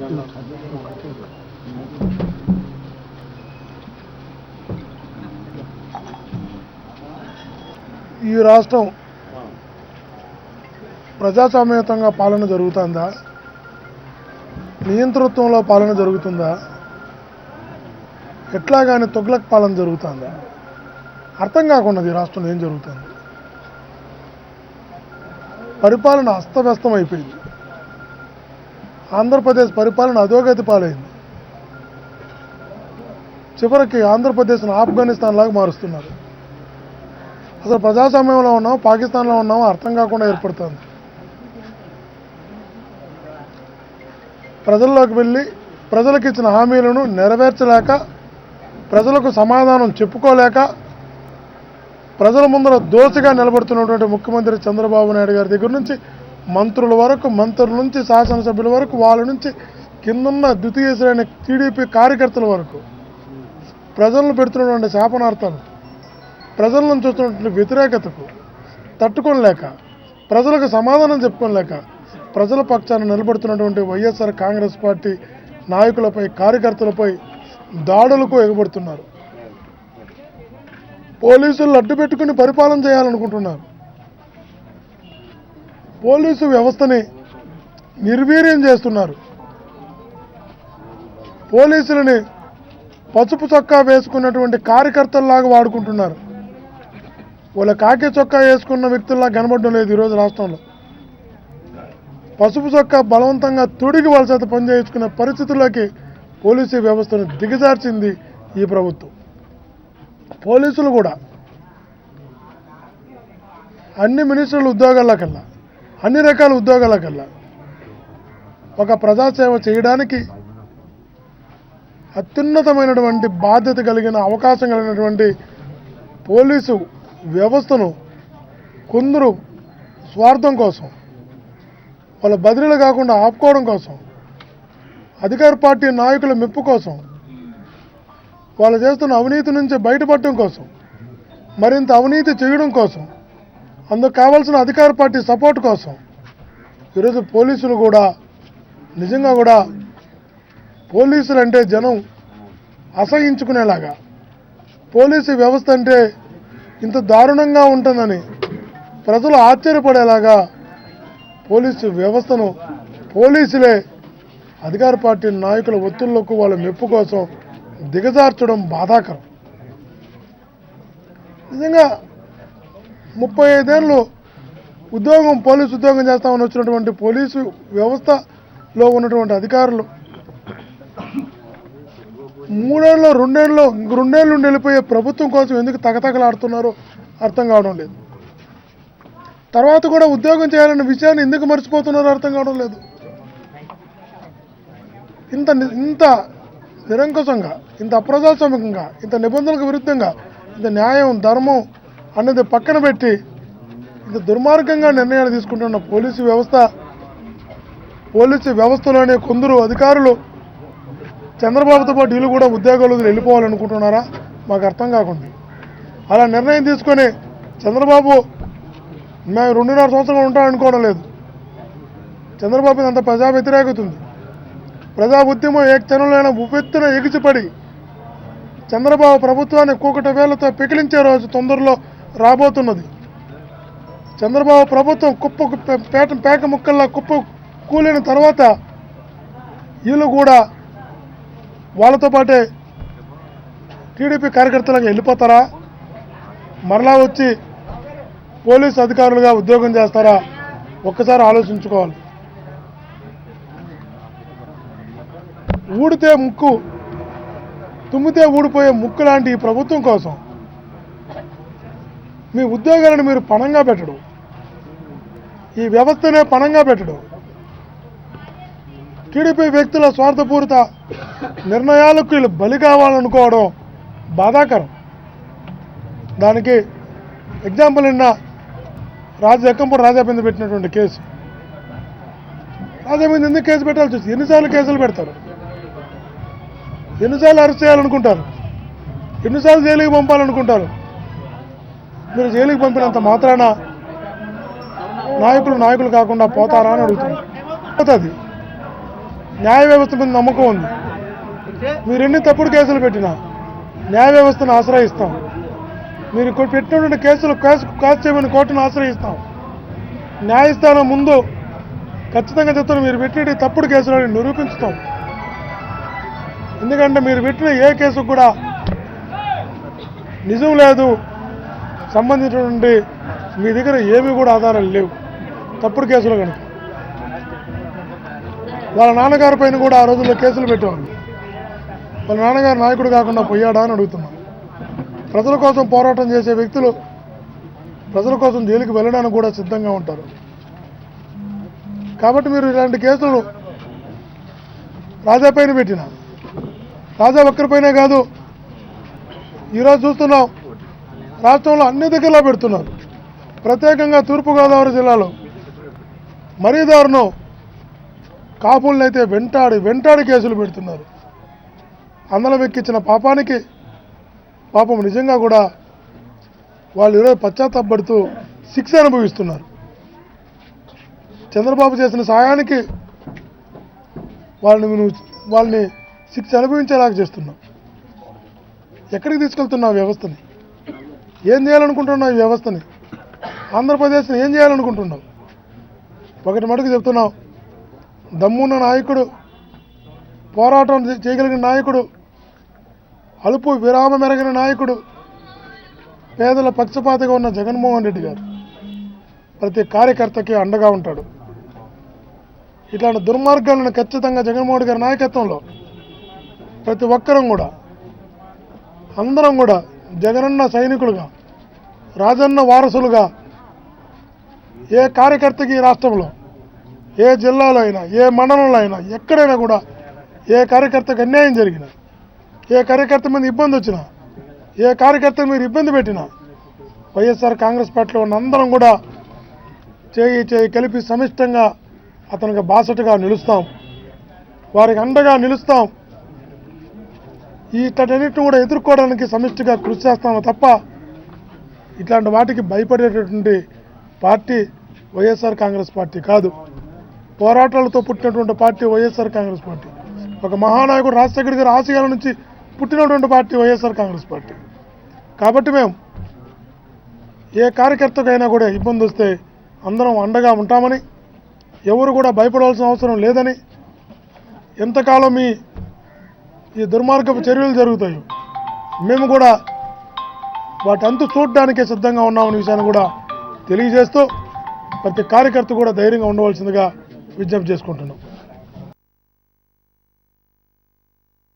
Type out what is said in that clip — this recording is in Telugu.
ఈ రాష్ట్రం ప్రజాస్వామ్యతంగా పాలన జరుగుతుందా, నియంతృత్వంలో పాలన జరుగుతుందా, ఎట్లాగానే తొగ్లక్ పాలన జరుగుతుందా అర్థం కాకున్నది. రాష్ట్రంలో ఏం జరుగుతుంది? పరిపాలన అస్తవ్యస్తం అయిపోయింది. ఆంధ్రప్రదేశ్ పరిపాలన అధోగతి పాలైంది. చివరికి ఆంధ్రప్రదేశ్ను ఆఫ్ఘనిస్తాన్ లాగా మారుస్తున్నారు. అసలు ప్రజాస్వామ్యంలో ఉన్నాం, పాకిస్తాన్లో ఉన్నామో అర్థం కాకుండా ఏర్పడుతుంది. ప్రజల్లోకి వెళ్ళి ప్రజలకు ఇచ్చిన హామీలను నెరవేర్చలేక, ప్రజలకు సమాధానం చెప్పుకోలేక, ప్రజల ముందర దోషిగా నిలబడుతున్నటువంటి ముఖ్యమంత్రి చంద్రబాబు నాయుడు గారి దగ్గర నుంచి మంత్రుల వరకు, మంత్రుల నుంచి శాసనసభ్యుల వరకు, వాళ్ళ నుంచి కిందున్న ద్వితీయ శ్రేణి టీడీపీ కార్యకర్తల వరకు ప్రజలను పెడుతున్నటువంటి శాపనార్థాలు, ప్రజల నుంచి వస్తున్నటువంటి వ్యతిరేకతకు తట్టుకోలేక, ప్రజలకు సమాధానం చెప్పుకోలేక, ప్రజల పక్షాన నిలబడుతున్నటువంటి వైఎస్ఆర్ కాంగ్రెస్ పార్టీ నాయకులపై, కార్యకర్తలపై దాడులకు ఎగబడుతున్నారు. పోలీసులు అడ్డు పెట్టుకుని పరిపాలన చేయాలనుకుంటున్నారు. పోలీసు వ్యవస్థని నిర్వీర్యం చేస్తున్నారు. పోలీసులని పసుపు చొక్కా వేసుకున్నటువంటి కార్యకర్తల్లాగా వాడుకుంటున్నారు. వాళ్ళ కాకి చొక్కా వేసుకున్న వ్యక్తుల్లా కనబడడం లేదు ఈరోజు రాష్ట్రంలో. పసుపు చొక్కా బలవంతంగా తొడిగి వాళ్ళ చేత పనిచేయించుకునే పరిస్థితుల్లోకి పోలీసు వ్యవస్థను దిగజార్చింది ఈ ప్రభుత్వం. పోలీసులు కూడా అన్ని మినిస్టర్ల ఉద్యోగాలకల్లా, అన్ని రకాల ఉద్యోగాలకల్లా ఒక ప్రజాసేవ చేయడానికి అత్యున్నతమైనటువంటి బాధ్యత కలిగిన, అవకాశం కలిగినటువంటి పోలీసు వ్యవస్థను కొందరు స్వార్థం కోసం, వాళ్ళ బదిలీలు కాకుండా ఆపుకోవడం కోసం, అధికార పార్టీ నాయకుల మెప్పు కోసం, వాళ్ళు చేస్తున్న అవినీతి నుంచి బయటపడటం కోసం, మరింత అవినీతి చేయడం కోసం, అందుకు కావాల్సిన అధికార పార్టీ సపోర్ట్ కోసం ఈరోజు పోలీసులు కూడా నిజంగా కూడా పోలీసులు అంటే జనం అసహించుకునేలాగా, పోలీసు వ్యవస్థ అంటే ఇంత దారుణంగా ఉంటుందని ప్రజలు ఆశ్చర్యపడేలాగా పోలీసు వ్యవస్థను పోలీసులే అధికార పార్టీ నాయకుల ఒత్తిళ్లకు, వాళ్ళ మెప్పు కోసం దిగజార్చడం బాధాకరం. నిజంగా 35 ఏళ్ళు ఉద్యోగం, పోలీసు ఉద్యోగం చేస్తామని వచ్చినటువంటి పోలీసు వ్యవస్థలో ఉన్నటువంటి అధికారులు 3 ఏళ్ళు, 2 ఏళ్ళు, ఇంక 2 ఏళ్ళు నుండి వెళ్ళిపోయే ప్రభుత్వం కోసం ఎందుకు తగతగలాడుతున్నారో అర్థం కావడం లేదు. తర్వాత కూడా ఉద్యోగం చేయాలన్న విషయాన్ని ఎందుకు మర్చిపోతున్నారో అర్థం కావడం లేదు. ఇంత నిరంకుశంగా, ఇంత అప్రజాస్వామికంగా, ఇంత నిబంధనలకు విరుద్ధంగా, ఇంత న్యాయం, ధర్మం అన్నది పక్కన పెట్టి ఇంత దుర్మార్గంగా నిర్ణయాలు తీసుకుంటున్న పోలీసు వ్యవస్థలోనే కొందరు అధికారులు చంద్రబాబుతో పాటు వీళ్ళు కూడా ఉద్యోగాలు వెళ్ళిపోవాలనుకుంటున్నారా? మాకు అర్థం కాకుండా అలా నిర్ణయం తీసుకొని చంద్రబాబు మేము 2.5 సంవత్సరాలు ఉంటామనుకోవడం లేదు. చంద్రబాబు అంత ప్రజా వ్యతిరేకత ఉంది. ప్రజా ఉద్యమం ఏ క్షణంలో ఉపెత్తున ఎగిసిపడి చంద్రబాబు ప్రభుత్వాన్ని కూకట వేళ్లతో పెకిలించే రోజు తొందరలో రాబోతున్నది. చంద్రబాబు ప్రభుత్వం పేక ముక్కల్లా కుప్ప కూలిన తర్వాత వీళ్ళు కూడా వాళ్ళతో పాటే టీడీపీ కార్యకర్తలుగా వెళ్ళిపోతారా? మరలా వచ్చి పోలీసు అధికారులుగా ఉద్యోగం చేస్తారా? ఒక్కసారి ఆలోచించుకోవాలి. ఊడితే ముక్కు, తుమ్మితే ఊడిపోయే ముక్కు లాంటి ఈ ప్రభుత్వం కోసం మీ ఉద్యోగాలను మీరు పణంగా పెట్టడం, ఈ వ్యవస్థనే పణంగా పెట్టడం, టీడీపీ వ్యక్తుల స్వార్థపూరిత నిర్ణయాలకు వీళ్ళు బలి కావాలనుకోవడం బాధాకరం. దానికి ఎగ్జాంపుల్ నిన్న ఎక్కంపూడి రాజా మీద పెట్టినటువంటి కేసు. రాజా మీద ఎందుకు కేసు పెట్టాల్సి వచ్చింది? ఎన్నిసార్లు కేసులు పెడతారు? ఎన్నిసార్లు అరెస్ట్ చేయాలనుకుంటారు? ఎన్నిసార్లు జైలుకి పంపాలనుకుంటారు? మీరు జైలుకి పంపినంత మాత్రాన నాయకులు కాకుండా పోతారా అని అడుగుతుంది. పోతుంది. న్యాయ వ్యవస్థ మీద నమ్మకం ఉంది. మీరు ఎన్ని తప్పుడు కేసులు పెట్టినా న్యాయ వ్యవస్థను ఆశ్రయిస్తాం. మీరు పెట్టినటువంటి కేసులు కాసు చేయమని కోర్టును ఆశ్రయిస్తాం. న్యాయస్థానం ముందు ఖచ్చితంగా చెప్తాను, మీరు పెట్టిన తప్పుడు కేసులను నిరూపించుతాం. ఎందుకంటే మీరు పెట్టిన ఏ కేసు కూడా నిజం లేదు, సంబంధించినటువంటి మీ దగ్గర ఏమీ కూడా ఆధారాలు లేవు తప్పుడు కేసులు కనుక. వాళ్ళ నాన్నగారి పైన కూడా ఆ రోజుల్లో కేసులు పెట్టేవాళ్ళు. వాళ్ళ నాన్నగారు నాయకుడు కాకుండా పోయాడా అని అడుగుతున్నాం. ప్రజల కోసం పోరాటం చేసే వ్యక్తులు ప్రజల కోసం జైలుకి వెళ్ళడానికి కూడా సిద్ధంగా ఉంటారు. కాబట్టి మీరు ఇలాంటి కేసులు రాజా పైన పెట్టిన, రాజా ఒక్కరిపైనే కాదు, ఈరోజు చూస్తున్నాం రాష్ట్రంలో అన్ని దగ్గరలో పెడుతున్నారు. ప్రత్యేకంగా తూర్పుగోదావరి జిల్లాలో మరీ దారుణం, కాపులనైతే వెంటాడి కేసులు పెడుతున్నారు. అందలం ఎక్కించిన పాపానికి పాపం నిజంగా కూడా వాళ్ళు ఈరోజు పశ్చాత్తాపడుతూ శిక్ష అనుభవిస్తున్నారు. చంద్రబాబు చేసిన సాయానికి వాళ్ళని శిక్ష అనుభవించేలాగా చేస్తున్నాం. ఎక్కడికి తీసుకెళ్తున్నావు వ్యవస్థని? ఏం చేయాలనుకుంటున్నావు ఈ వ్యవస్థని? ఆంధ్రప్రదేశ్ని ఏం చేయాలనుకుంటున్నావు? ఒకటి మటుకు చెప్తున్నావు, దమ్మున్న నాయకుడు, పోరాటం చేయగలిగిన నాయకుడు, అలుపు విరామం మెరగిన నాయకుడు, పేదల పక్షపాతిగా ఉన్న జగన్మోహన్ రెడ్డి గారు ప్రతి కార్యకర్తకి అండగా ఉంటాడు. ఇట్లాంటి దుర్మార్గాలను ఖచ్చితంగా జగన్మోహన్ రెడ్డి గారి నాయకత్వంలో ప్రతి ఒక్కరం కూడా, అందరం కూడా జగనన్న సైనికులుగా, రాజన్న వారసులుగా, ఏ కార్యకర్తకి రాష్ట్రంలో, ఏ జిల్లాలో అయినా, ఏ మండలంలో అయినా, ఎక్కడైనా కూడా ఏ కార్యకర్తకు అన్యాయం జరిగినా, ఏ కార్యకర్త మీద ఇబ్బంది వచ్చినా, ఏ కార్యకర్త మీరు ఇబ్బంది పెట్టినా వైఎస్ఆర్ కాంగ్రెస్ పార్టీలో ఉన్న అందరం కూడా చేయి కలిపి సమిష్టంగా అతనికి బాసటగా నిలుస్తాం, వారికి అండగా నిలుస్తాం. ఇట్లన్నింటిని కూడా ఎదుర్కోవడానికి సమిష్టిగా కృషి చేస్తాము తప్ప ఇట్లాంటి వాటికి భయపడేటటువంటి పార్టీ వైఎస్ఆర్ కాంగ్రెస్ పార్టీ కాదు. పోరాటాలతో పుట్టినటువంటి పార్టీ వైఎస్ఆర్ కాంగ్రెస్ పార్టీ. ఒక మహానాయకుడు రాజశేఖర్ గారి ఆశయాల నుంచి పుట్టినటువంటి పార్టీ వైఎస్ఆర్ కాంగ్రెస్ పార్టీ. కాబట్టి మేము ఏ కార్యకర్తకైనా కూడా ఇబ్బంది వస్తే అందరం అండగా ఉంటామని, ఎవరు కూడా భయపడవలసిన అవసరం లేదని, ఎంతకాలం ఈ దుర్మార్గపు చర్యలు జరుగుతాయో మేము కూడా వాటి అంతు చూడడానికే సిద్ధంగా ఉన్నామనే విషయాన్ని కూడా తెలియజేస్తూ ప్రతి కార్యకర్త కూడా ధైర్యంగా ఉండవలసిందిగా విజ్ఞప్తి చేసుకుంటున్నాం.